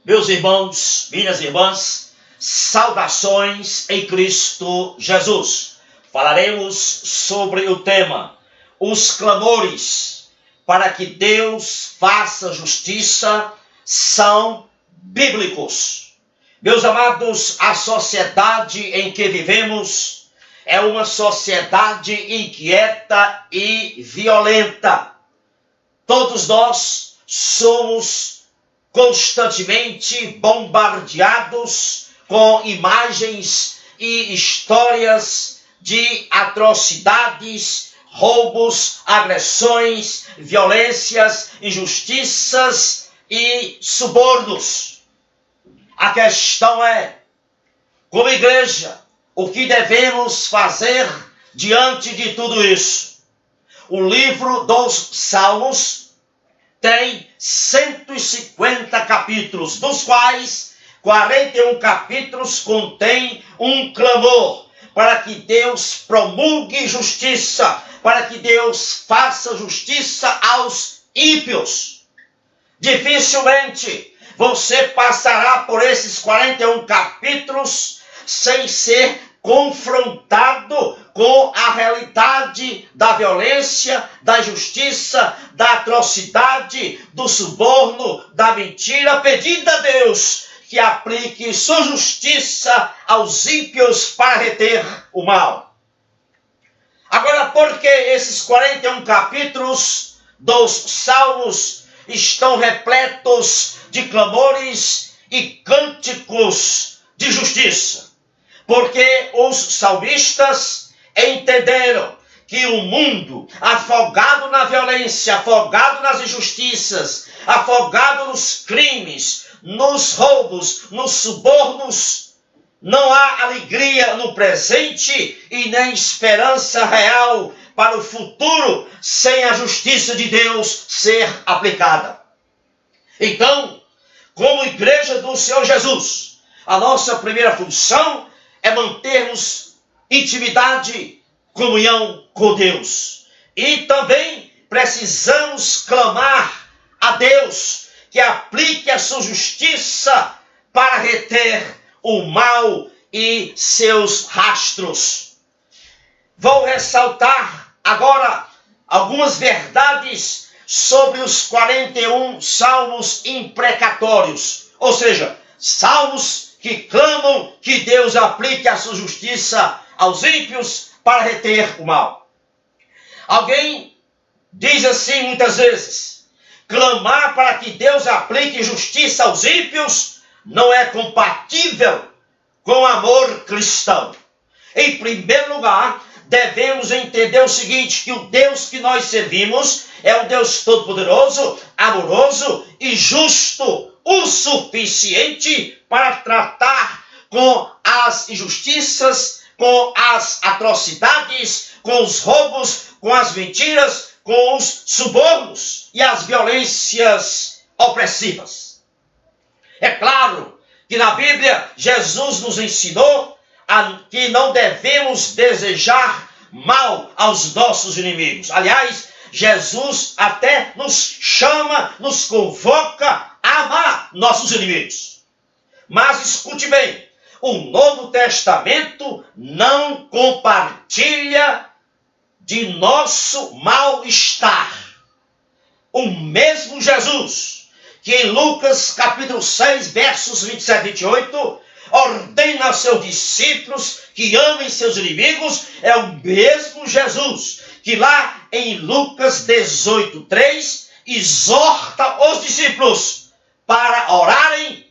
Meus irmãos, minhas irmãs, saudações em Cristo Jesus. Falaremos sobre o tema, os clamores para que Deus faça justiça são bíblicos. Meus amados, a sociedade em que vivemos é uma sociedade inquieta e violenta. Todos nós somos constantemente bombardeados com imagens e histórias de atrocidades, roubos, agressões, violências, injustiças e subornos. A questão é, como igreja, o que devemos fazer diante de tudo isso? O livro dos Salmos tem 150 capítulos, dos quais 41 capítulos contém um clamor para que Deus promulgue justiça, para que Deus faça justiça aos ímpios. Dificilmente você passará por esses 41 capítulos sem ser confrontado com a realidade da violência, da injustiça, da atrocidade, do suborno, da mentira, pedindo a Deus que aplique sua justiça aos ímpios para reter o mal. Agora, por que esses 41 capítulos dos Salmos estão repletos de clamores e cânticos de justiça? Porque os salmistas entenderam que o mundo, afogado na violência, afogado nas injustiças, afogado nos crimes, nos roubos, nos subornos, não há alegria no presente e nem esperança real para o futuro sem a justiça de Deus ser aplicada. Então, como igreja do Senhor Jesus, a nossa primeira função é mantermos intimidade, comunhão com Deus. E também precisamos clamar a Deus que aplique a sua justiça para reter o mal e seus rastros. Vou ressaltar agora algumas verdades sobre os 41 salmos imprecatórios, ou seja, salmos que clamam que Deus aplique a sua justiça aos ímpios para reter o mal. Alguém diz assim muitas vezes: clamar para que Deus aplique justiça aos ímpios não é compatível com o amor cristão. Em primeiro lugar, devemos entender o seguinte, que o Deus que nós servimos é um Deus todo-poderoso, amoroso e justo, o suficiente para tratar com as injustiças, com as atrocidades, com os roubos, com as mentiras, com os subornos e as violências opressivas. É claro que na Bíblia Jesus nos ensinou que não devemos desejar mal aos nossos inimigos. Aliás, Jesus até nos chama, nos convoca a amar nossos inimigos. Mas escute bem, o Novo Testamento não compartilha de nosso mal-estar. O mesmo Jesus, que em Lucas capítulo 6, versos 27 e 28, ordena aos seus discípulos que amem seus inimigos, é o mesmo Jesus que lá em Lucas 18, 3, exorta os discípulos para orarem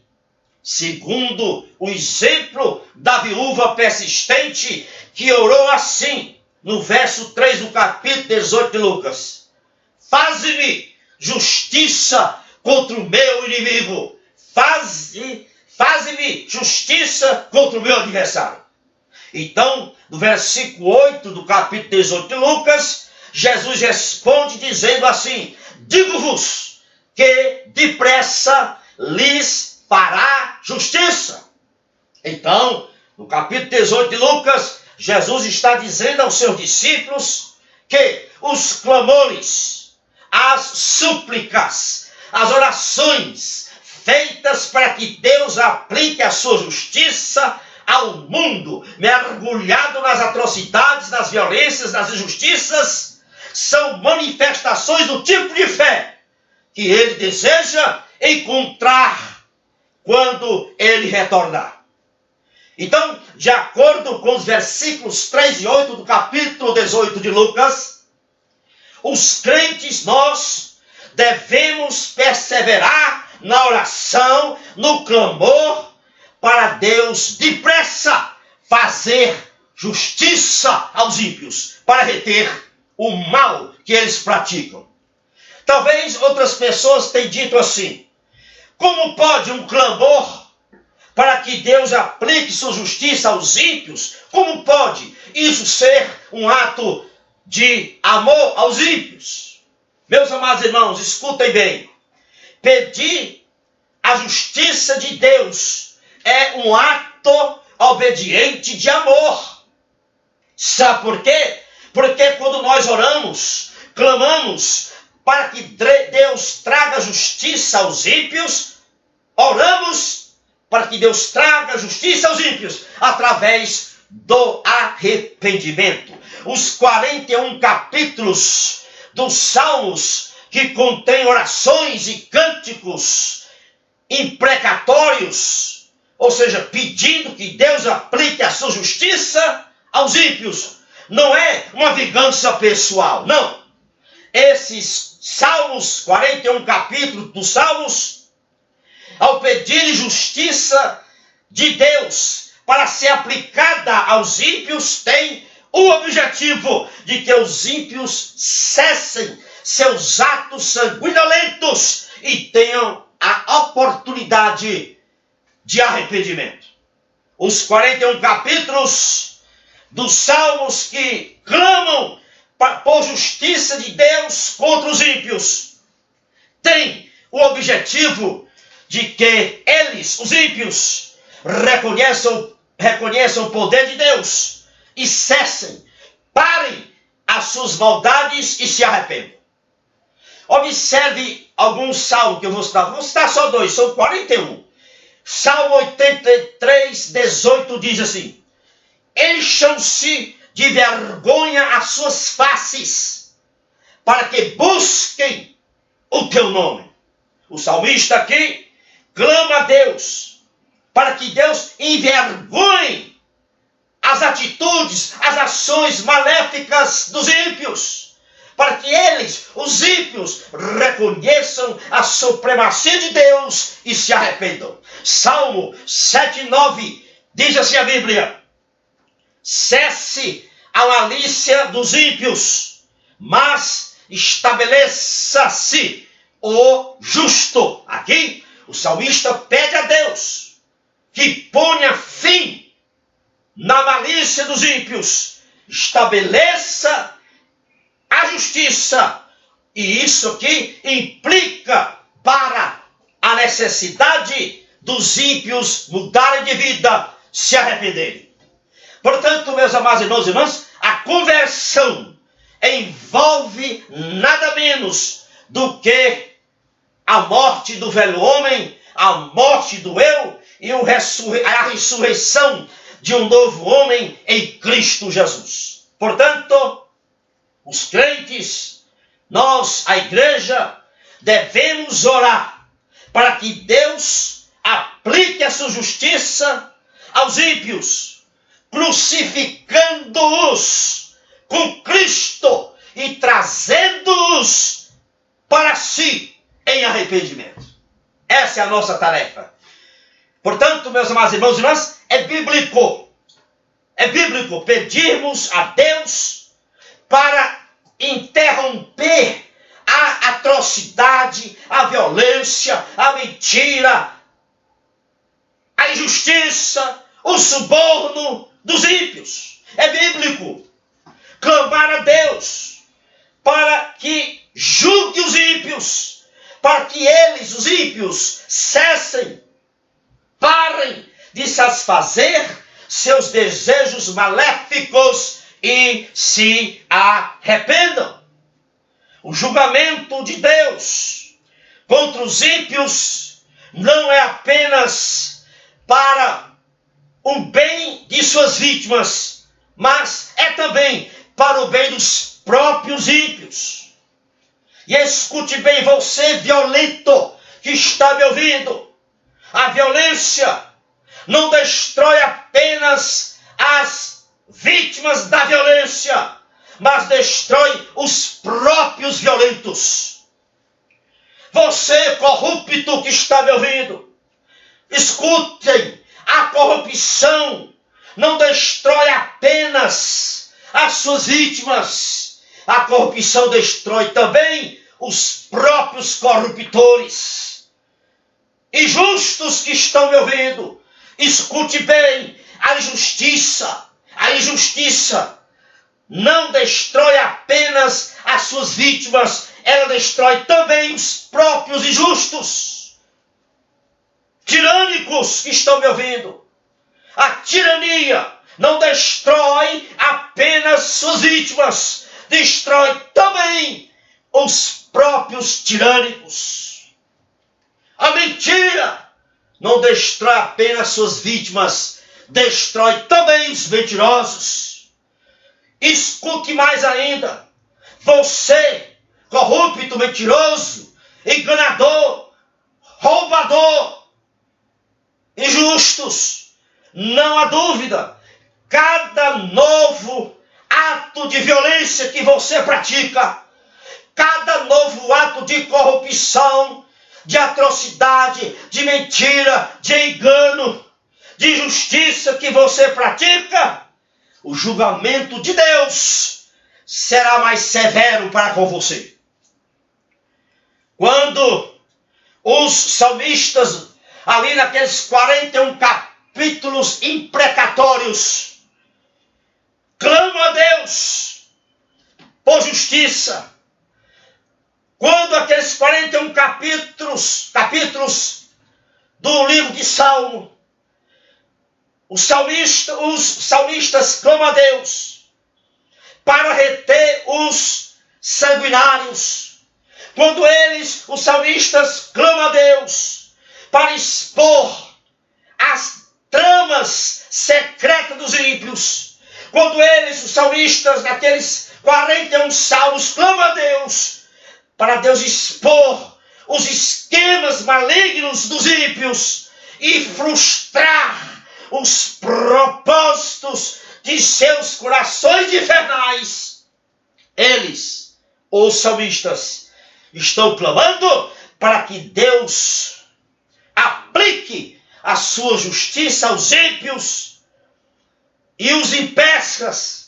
segundo o exemplo da viúva persistente, que orou assim, no verso 3 do capítulo 18 de Lucas: faze-me justiça contra o meu inimigo, faze-me justiça contra o meu adversário. Então, no versículo 8 do capítulo 18 de Lucas, Jesus responde dizendo assim: digo-vos que depressa lhes fará justiça. Então, no capítulo 18 de Lucas, Jesus está dizendo aos seus discípulos que os clamores, as súplicas, as orações feitas para que Deus aplique a sua justiça ao mundo, mergulhado nas atrocidades, nas violências, nas injustiças, são manifestações do tipo de fé que ele deseja encontrar quando ele retornar. Então, de acordo com os versículos 3 e 8 do capítulo 18 de Lucas, os crentes, nós devemos perseverar na oração, no clamor, para Deus depressa fazer justiça aos ímpios, para reter o mal que eles praticam. Talvez outras pessoas tenham dito assim: como pode um clamor para que Deus aplique sua justiça aos ímpios, como pode isso ser um ato de amor aos ímpios? Meus amados irmãos, escutem bem. Pedir a justiça de Deus é um ato obediente de amor. Sabe por quê? Porque quando nós oramos, clamamos para que Deus traga justiça aos ímpios, oramos para que Deus traga justiça aos ímpios através do arrependimento. Os 41 capítulos dos Salmos, que contém orações e cânticos imprecatórios, ou seja, pedindo que Deus aplique a sua justiça aos ímpios, não é uma vingança pessoal, não. Esses Salmos, 41 capítulos dos Salmos, ao pedir justiça de Deus para ser aplicada aos ímpios, tem o objetivo de que os ímpios cessem seus atos sanguinolentos e tenham a oportunidade de arrependimento. Os 41 capítulos dos Salmos que clamam por justiça de Deus contra os ímpios têm o objetivo de que eles, os ímpios, reconheçam o poder de Deus e cessem, parem as suas maldades e se arrependam. Observe alguns salmos que eu vou citar só dois, são 41. Salmo 83, 18 diz assim: encham-se de vergonha as suas faces, para que busquem o teu nome. O salmista aqui clama a Deus, para que Deus envergonhe as atitudes, as ações maléficas dos ímpios, para que eles, os ímpios, reconheçam a supremacia de Deus e se arrependam. Salmo 7:9 diz assim a Bíblia: cesse a malícia dos ímpios, mas estabeleça-se o justo. Aqui, o salmista pede a Deus que ponha fim na malícia dos ímpios, estabeleça a justiça. E isso aqui implica para a necessidade dos ímpios mudarem de vida, se arrependerem. Portanto, meus amados irmãos e irmãs, a conversão envolve nada menos do que a morte do velho homem, a morte do eu e a ressurreição de um novo homem em Cristo Jesus. Portanto, os crentes, nós, a igreja, devemos orar para que Deus aplique a sua justiça aos ímpios, crucificando-os com Cristo e trazendo-os para si em arrependimento. Essa é a nossa tarefa. Portanto, meus amados irmãos e irmãs, é bíblico pedirmos a Deus para interromper a atrocidade, a violência, a mentira, a injustiça, o suborno dos ímpios. É bíblico clamar a Deus para que julgue os ímpios, para que eles, os ímpios, cessem, parem de satisfazer seus desejos maléficos e se arrependam. O julgamento de Deus contra os ímpios não é apenas para o bem de suas vítimas, mas é também para o bem dos próprios ímpios. E escute bem, você violento que está me ouvindo, a violência não destrói apenas as vítimas da violência, mas destrói os próprios violentos. Você corrupto que está me ouvindo, escutem, a corrupção não destrói apenas as suas vítimas, a corrupção destrói também os próprios corruptores. Injustos que estão me ouvindo, escute bem, a injustiça não destrói apenas as suas vítimas, ela destrói também os próprios injustos. Tirânicos que estão me ouvindo, a tirania não destrói apenas suas vítimas, destrói também os próprios tirânicos. A mentira não destrói apenas suas vítimas, destrói também os mentirosos. Escute mais ainda, você, corrupto, mentiroso, enganador, roubador, injustos, não há dúvida, cada novo ato de violência que você pratica, cada novo ato de corrupção, de atrocidade, de mentira, de engano, de injustiça que você pratica, o julgamento de Deus será mais severo para com você. Quando os salmistas, ali naqueles 41 capítulos imprecatórios, clamam a Deus por justiça, quando aqueles 41 capítulos do livro de Salmo, os salmistas clamam a Deus para reter os sanguinários. Quando os salmistas clamam a Deus para expor as tramas secretas dos ímpios. Quando os salmistas, naqueles 41 salmos, clamam a Deus para Deus expor os esquemas malignos dos ímpios e frustrar os propósitos de seus corações infernais. Eles, os salmistas, estão clamando para que Deus aplique a sua justiça aos ímpios e os impeça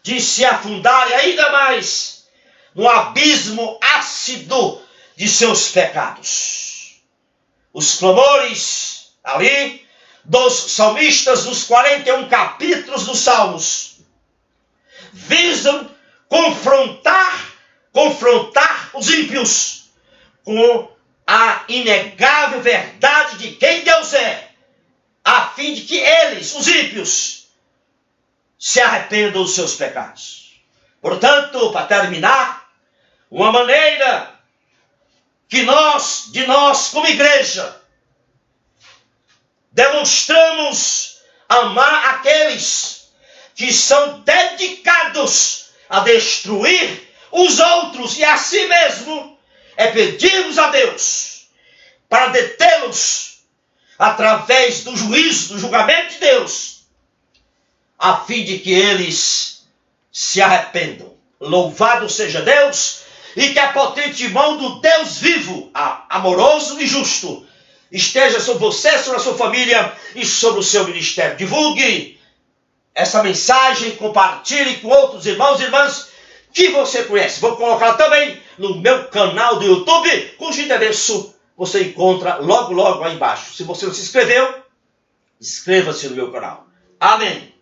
de se afundarem ainda mais no abismo ácido de seus pecados. Os clamores ali dos salmistas, dos 41 capítulos dos Salmos, visam confrontar os ímpios com a inegável verdade de quem Deus é, a fim de que eles, os ímpios, se arrependam dos seus pecados. Portanto, para terminar, uma maneira que nós como igreja, demonstramos amar aqueles que são dedicados a destruir os outros e a si mesmo, é pedirmos a Deus para detê-los através do juízo, do julgamento de Deus, a fim de que eles se arrependam. Louvado seja Deus, e que a potente mão do Deus vivo, amoroso e justo, esteja sobre você, sobre a sua família e sobre o seu ministério. Divulgue essa mensagem, compartilhe com outros irmãos e irmãs que você conhece. Vou colocar também no meu canal do YouTube, cujo endereço você encontra logo aí embaixo. Se você não se inscreveu, inscreva-se no meu canal. Amém.